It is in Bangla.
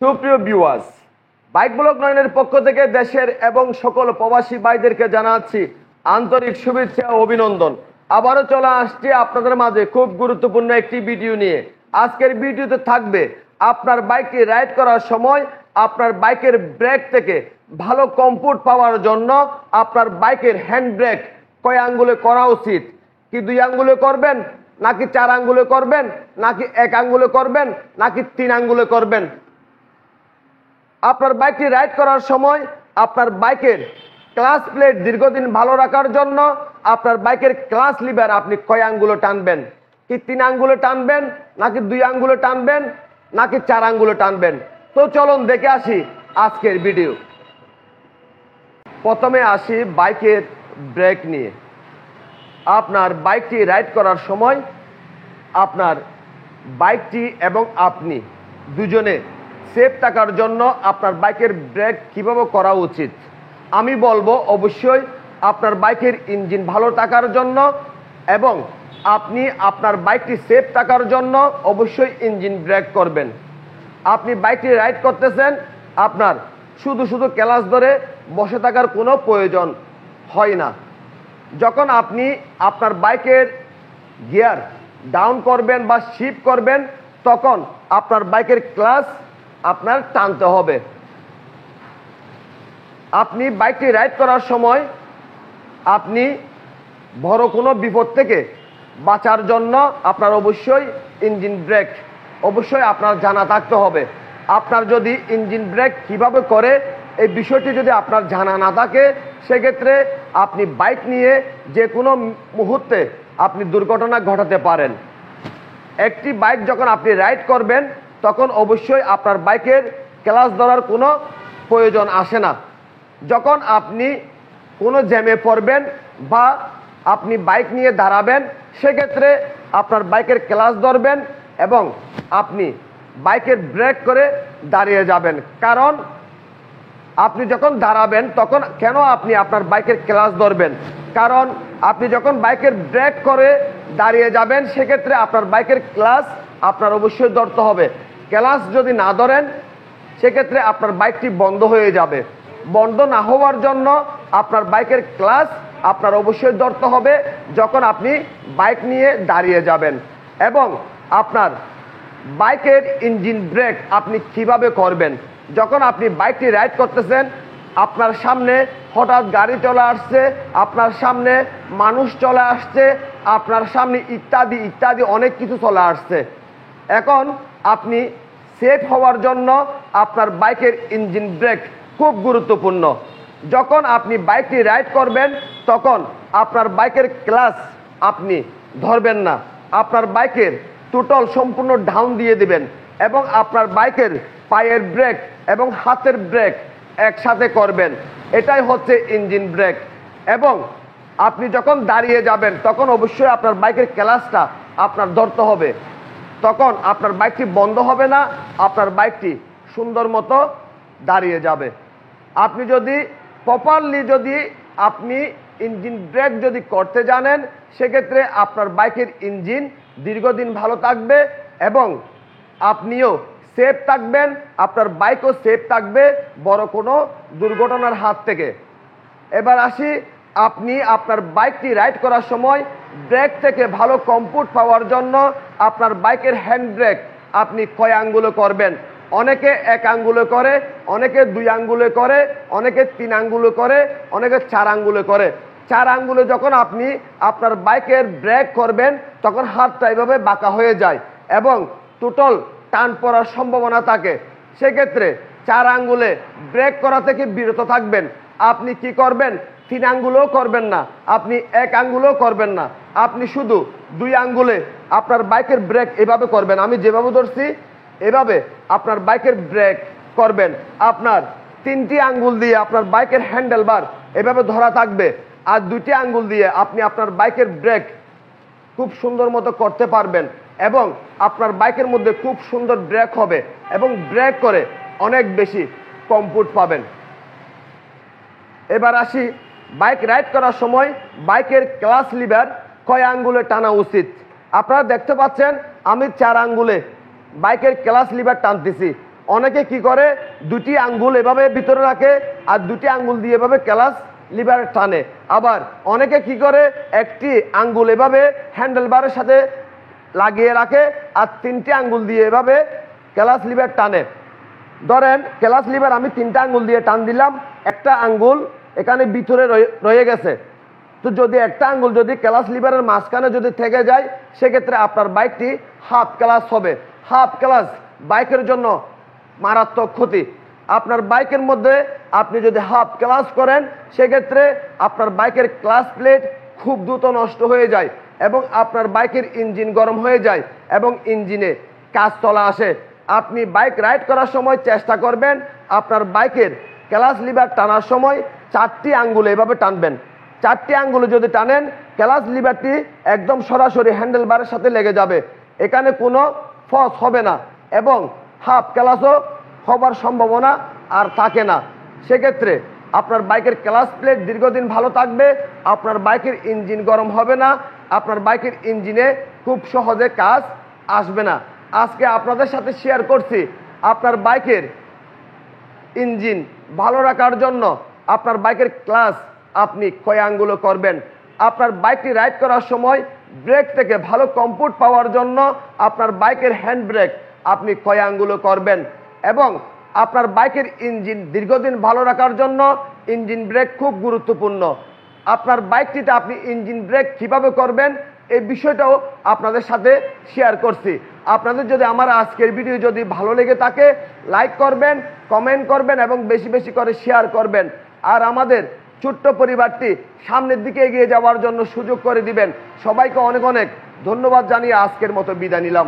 সুপ্রিয় ভিউয়ার্স, বাইক ব্লগ 9 এর পক্ষ থেকে দেশের এবং সকল প্রবাসী ভাইদেরকে জানাচ্ছি আন্তরিক শুভেচ্ছা ও অভিনন্দন। আবারও চলে আসছি আপনাদের মাঝে খুব গুরুত্বপূর্ণ একটি ভিডিও নিয়ে। আজকের ভিডিওতে থাকবে আপনার বাইকটি রাইড করার সময় আপনার বাইকের ব্রেক থেকে ভালো কমফোর্ট পাওয়ার জন্য আপনার বাইকের হ্যান্ড ব্রেক কয় আঙ্গুলে করা উচিত। কি 2 আঙ্গুলে করবেন, নাকি 4 আঙ্গুলে করবেন, নাকি 1 আঙ্গুলে করবেন, নাকি 3 আঙ্গুলে করবেন। আপনার বাইকটি রাইড করার সময় আপনার বাইকের ক্লাচ প্লেট দীর্ঘদিন ভালো রাখার জন্য আপনার বাইকের ক্লাচ লিভার আপনি কয় আঙ্গুলে টানবেন। কি 3 আঙ্গুলে টানবেন, নাকি 2 আঙ্গুলে টানবেন, নাকি 4 আঙ্গুলে টানবেন। তো চলুন দেখে আসি আজকের ভিডিও। প্রথমে আসি বাইকের ব্রেক নিয়ে। আপনার বাইকটি রাইড করার সময় আপনার বাইকটি এবং আপনি দুজনে সেফ থাকার জন্য আপনার বাইকের ব্রেক কিভাবে করা উচিত আমি বলবো। অবশ্যই আপনার বাইকের ইঞ্জিন ভালো থাকার জন্য এবং আপনি আপনার বাইকটি সেফ থাকার জন্য অবশ্যই ইঞ্জিন ব্রেক করবেন। আপনি বাইকটি রাইড করতেছেন, আপনার শুধু ক্লাচ ধরে বসে থাকার কোনো প্রয়োজন হয় না। যখন আপনি আপনার বাইকের গিয়ার ডাউন করবেন বা শিফট করবেন, তখন আপনার বাইকের ক্লাচ আপনার টানতে হবে। আপনি বাইকটি রাইড করার সময় আপনি বড় কোনো বিপদ থেকে বাঁচার জন্য আপনার অবশ্যই ইঞ্জিন ব্রেক অবশ্যই আপনার জানা থাকতে হবে। আপনার যদি ইঞ্জিন ব্রেক কিভাবে করে এই বিষয়টি যদি আপনার জানা না থাকে, সেক্ষেত্রে আপনি বাইক নিয়ে যে কোনো মুহূর্তে আপনি দুর্ঘটনা ঘটাতে পারেন। একটি বাইক যখন আপনি রাইড করবেন, তখন অবশ্যই আপনার বাইকের ক্লাচ ধরার কোনো প্রয়োজন আসে না। যখন আপনি কোনো জ্যামে পড়বেন বা আপনি বাইক নিয়ে দাঁড়াবেন, সেক্ষেত্রে আপনার বাইকের ক্লাচ ধরবেন এবং আপনি বাইকের ব্রেক করে দাঁড়িয়ে যাবেন। কারণ আপনি যখন দাঁড়াবেন তখন কেন আপনি আপনার বাইকের ক্লাচ ধরবেন? কারণ আপনি যখন বাইকের ব্রেক করে দাঁড়িয়ে যাবেন, সেক্ষেত্রে আপনার বাইকের ক্লাচ আপনার অবশ্যই ধরতে হবে। ক্লাচ যদি না ধরেন, সেক্ষেত্রে আপনার বাইকটি বন্ধ হয়ে যাবে। বন্ধ না হওয়ার জন্য আপনার বাইকের ক্লাচ আপনার অবশ্যই ধরতে হবে যখন আপনি বাইক নিয়ে দাঁড়িয়ে যাবেন। এবং আপনার বাইকের ইঞ্জিন ব্রেক আপনি কিভাবে করবেন? যখন আপনি বাইকটি রাইড করতেছেন, আপনার সামনে হঠাৎ গাড়ি চলে আসছে, আপনার সামনে মানুষ চলে আসছে, আপনার সামনে ইত্যাদি অনেক কিছু চলে আসছে। এখন আপনি সেফ হওয়ার জন্য আপনার বাইকের ইঞ্জিন ব্রেক খুব গুরুত্বপূর্ণ। যখন আপনি বাইকটি রাইড করবেন, তখন আপনার বাইকের ক্লাচ আপনি ধরবেন না। আপনার বাইকের টোটাল সম্পূর্ণ ডাউন দিয়ে দিবেন এবং আপনার বাইকের পায়ের ব্রেক এবং হাতের ব্রেক একসাথে করবেন। এটাই হচ্ছে ইঞ্জিন ব্রেক। এবং আপনি যখন দাঁড়িয়ে যাবেন, তখন অবশ্যই আপনার বাইকের ক্লাচটা আপনার ধরতে হবে। তখন আপনার বাইকটি বন্ধ হবে না, আপনার বাইকটি সুন্দর মতো দাঁড়িয়ে যাবে। আপনি যদি প্রপারলি যদি আপনি ইঞ্জিন ব্রেক যদি করতে জানেন, সেক্ষেত্রে আপনার বাইকের ইঞ্জিন দীর্ঘদিন ভালো থাকবে এবং আপনিও সেফ থাকবেন, আপনার বাইকও সেফ থাকবে বড় কোনো দুর্ঘটনার হাত থেকে। এবার আসি, আপনি আপনার বাইকটি রাইড করার সময় ব্রেক থেকে ভালো কমফোর্ট পাওয়ার জন্য আপনার বাইকের হ্যান্ড ব্রেক আপনি কয় আঙ্গুলে করবেন। অনেকে 1 আঙ্গুলে করে, অনেকে 2 আঙ্গুলে করে, অনেকে 3 আঙ্গুলে করে, অনেকে 4 আঙ্গুলে করে। 4 আঙ্গুলে যখন আপনি আপনার বাইকের ব্রেক করবেন, তখন হাতটা এভাবে বাঁকা হয়ে যায় এবং টোটাল টান পড়ার সম্ভাবনা থাকে। সেক্ষেত্রে 4 আঙ্গুলে ব্রেক করা থেকে বিরত থাকবেন। আপনি কি করবেন? 3 আঙ্গুলেও করবেন না, আপনি 1 আঙ্গুলেও করবেন না, আপনি শুধু 2 আঙ্গুলে আপনার বাইকের ব্রেক এভাবে করবেন। আমি যেভাবে ধরছি এভাবে আপনার বাইকের ব্রেক করবেন। আপনার 3টি আঙ্গুল দিয়ে আপনার বাইকের হ্যান্ডেলবার এভাবে ধরা থাকবে, আর 2টি আঙ্গুল দিয়ে আপনি আপনার বাইকের ব্রেক খুব সুন্দর মতো করতে পারবেন এবং আপনার বাইকের মধ্যে খুব সুন্দর ব্রেক হবে এবং ব্রেক করে অনেক বেশি কমফোর্ট পাবেন। এবার আসি, বাইক রাইড করার সময় বাইকের ক্লাচ লিভার কয় আঙ্গুলে টানা উচিত। আপনারা দেখতে পাচ্ছেন আমি 4 আঙ্গুলে বাইকের ক্লাচ লিভার টানতেছি। অনেকে কি করে দুটি আঙ্গুল এভাবে ভিতরে রাখে আর দুটি আঙ্গুল দিয়ে এভাবে ক্লাচ লিভার টানে। আবার অনেকে কি করে একটি আঙ্গুল এভাবে হ্যান্ডেল বারের সাথে লাগিয়ে রাখে আর তিনটি আঙ্গুল দিয়ে এভাবে ক্লাচ লিভার টানে। ধরেন ক্লাচ লিভার আমি তিনটা আঙ্গুল দিয়ে টান দিলাম, একটা আঙ্গুল এখানে ভিতরে রয়ে গেছে। তো যদি একটা আঙ্গুল যদি ক্লাচ লিভারের মাঝখানে যদি থেকে যায়, সেক্ষেত্রে আপনার বাইকটি হাফ ক্লাচ হবে। হাফ ক্লাচ বাইকের জন্য মারাত্মক ক্ষতি। আপনার বাইকের মধ্যে আপনি যদি হাফ ক্লাচ করেন, সেক্ষেত্রে আপনার বাইকের ক্লাচ প্লেট খুব দ্রুত নষ্ট হয়ে যায় এবং আপনার বাইকের ইঞ্জিন গরম হয়ে যায় এবং ইঞ্জিনে কাজ চলে আসে। আপনি বাইক রাইড করার সময় চেষ্টা করবেন আপনার বাইকের ক্লাচ লিভার টানার সময় 4টি আঙ্গুল এভাবে টানবেন। 4টি আঙ্গুলে যদি টানেন, ক্লাচ লিভারটি একদম সরাসরি হ্যান্ডেল বারের সাথে লেগে যাবে, এখানে কোনো ফস হবে না এবং হাফ ক্লাচও হবার সম্ভাবনা আর থাকে না। সেক্ষেত্রে আপনার বাইকের ক্লাচ প্লেট দীর্ঘদিন ভালো থাকবে, আপনার বাইকের ইঞ্জিন গরম হবে না, আপনার বাইকের ইঞ্জিনে খুব সহজে কাজ আসবে না। আজকে আপনাদের সাথে শেয়ার করছি আপনার বাইকের ইঞ্জিন ভালো রাখার জন্য আপনার বাইকের ক্লাচ আপনি কয় আঙ্গুলে করবেন। আপনার বাইকটি রাইড করার সময় ব্রেক থেকে ভালো কমফোর্ট পাওয়ার জন্য আপনার বাইকের হ্যান্ড ব্রেক আপনি কয় আঙ্গুলে করবেন এবং আপনার বাইকের ইঞ্জিন দীর্ঘদিন ভালো রাখার জন্য ইঞ্জিন ব্রেক খুব গুরুত্বপূর্ণ। আপনার বাইকটিতে আপনি ইঞ্জিন ব্রেক কিভাবে করবেন এই বিষয়টাও আপনাদের সাথে শেয়ার করছি। আপনাদের যদি আমার আজকের ভিডিও যদি ভালো লেগে থাকে, লাইক করবেন, কমেন্ট করবেন এবং বেশি বেশি করে শেয়ার করবেন। আর আমাদের ছোট্ট পরিবারটি সামনের দিকে এগিয়ে যাওয়ার জন্য সুযোগ করে দিবেন। সবাইকে অনেক অনেক ধন্যবাদ জানিয়ে আজকের মতো বিদায় নিলাম।